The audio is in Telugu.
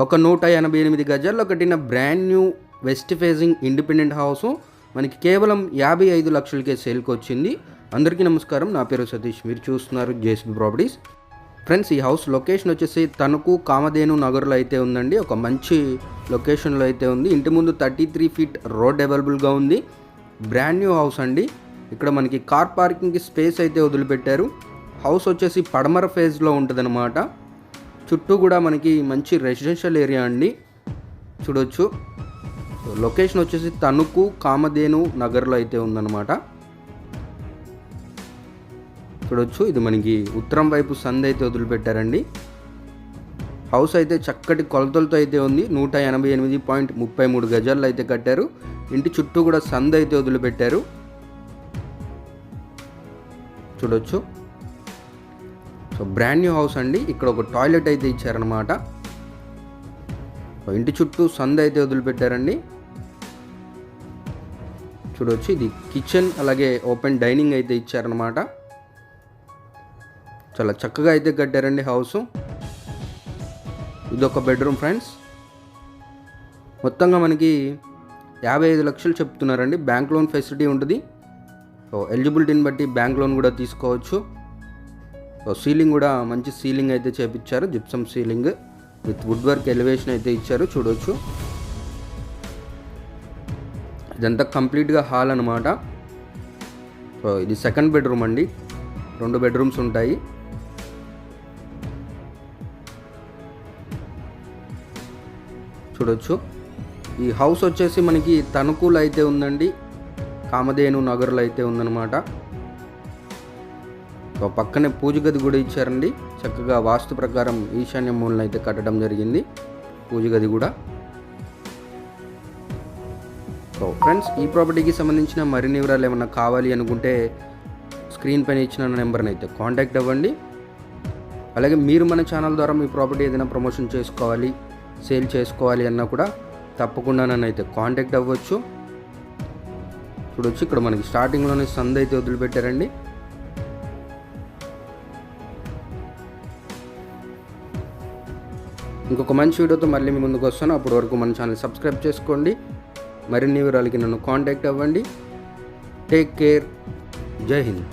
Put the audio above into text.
ఒక 188 గజాల్లో కట్టిన brand new west facing independent house మనకి కేవలం 55 లక్షలకే సేల్కి వచ్చింది. అందరికీ నమస్కారం, నా పేరు సతీష్, మీరు చూస్తున్నారు జేసీబీ ప్రాపర్టీస్. ఫ్రెండ్స్, ఈ హౌస్ లొకేషన్ వచ్చేసి తణుకు కామధేను నగర్లో అయితే ఉందండి. ఒక మంచి లొకేషన్లో అయితే ఉంది. ఇంటి ముందు 33 ఫీట్ రోడ్ అవైలబుల్గా ఉంది. బ్రాండ్ న్యూ హౌస్ అండి. ఇక్కడ మనకి కార్ పార్కింగ్కి స్పేస్ అయితే వదిలిపెట్టారు. హౌస్ వచ్చేసి పడమర ఫేజ్లో ఉంటుందన్నమాట. చుట్టూ కూడా మనకి మంచి రెసిడెన్షియల్ ఏరియా అండి, చూడొచ్చు. లొకేషన్ వచ్చేసి తణుకు కామధేను నగర్లో అయితే ఉందన్నమాట. చూడొచ్చు, ఇది మనకి ఉత్తరం వైపు సంద్ అయితే వదిలిపెట్టారండి. హౌస్ అయితే చక్కటి కొలతలతో అయితే ఉంది. 188.33 గజాల్లో అయితే కట్టారు. ఇంటి చుట్టూ కూడా సంద్ అయితే వదిలిపెట్టారు, చూడొచ్చు. సో బ్రాండ్ న్యూ హౌస్ అండి. ఇక్కడ ఒక టాయిలెట్ అయితే ఇచ్చారనమాట. ఇంటి చుట్టూ సంద్ అయితే వదిలిపెట్టారండి, చూడవచ్చు. ఇది కిచెన్, అలాగే ఓపెన్ డైనింగ్ అయితే ఇచ్చారనమాట. చాలా చక్కగా అయితే కట్టారండి హౌస్. ఇదొక బెడ్రూమ్ ఫ్రెండ్స్. మొత్తంగా మనకి 55 లక్షలు చెప్తున్నారండి. బ్యాంక్ లోన్ ఫెసిలిటీ ఉంటుంది. సో ఎలిజిబిలిటీని బట్టి బ్యాంక్ లోన్ కూడా తీసుకోవచ్చు. సో సీలింగ్ కూడా మంచి సీలింగ్ అయితే చేపించారు, gypsum ceiling with wood work elevation అయితే ఇచ్చారు, చూడవచ్చు. ఇదంతా కంప్లీట్గా హాల్ అనమాట. సో ఇది సెకండ్ బెడ్రూమ్ అండి. 2 బెడ్రూమ్స్ ఉంటాయి. చూడవచ్చు. ఈ హౌస్ వచ్చేసి మనకి తణుకులో అయితే ఉందండి, కామధేను నగర్లో అయితే ఉందన్నమాట. సో పక్కనే పూజ గది కూడా ఇచ్చారండి. చక్కగా వాస్తు ప్రకారం ఈశాన్య మూలన అయితే కట్టడం జరిగింది పూజ గది కూడా. సో ఫ్రెండ్స్, ఈ ప్రాపర్టీకి సంబంధించిన మరిన్ని వివరాలు ఏమన్నా కావాలి అనుకుంటే స్క్రీన్ పైన ఇచ్చిన నెంబర్ని అయితే కాంటాక్ట్ అవ్వండి. అలాగే మీరు మన ఛానల్ ద్వారా మీ ప్రాపర్టీ ఏదైనా ప్రమోషన్ చేసుకోవాలి, సేల్ చేసుకోవాలి అన్నా కూడా తప్పకుండా నన్ను అయితే కాంటాక్ట్ అవ్వచ్చు. చూడొచ్చు, ఇక్కడ మనకి స్టార్టింగ్లోనే సంద్ అయితే వదిలిపెట్టారండి. ఇంకొక మంచి వీడియోతో మళ్ళీ మీ ముందుకు వస్తాను. అప్పటి వరకు మన ఛానల్ సబ్స్క్రైబ్ చేసుకోండి. మరిన్ని వివరాలకి నన్ను కాంటాక్ట్ అవ్వండి. Take care. జై హింద్.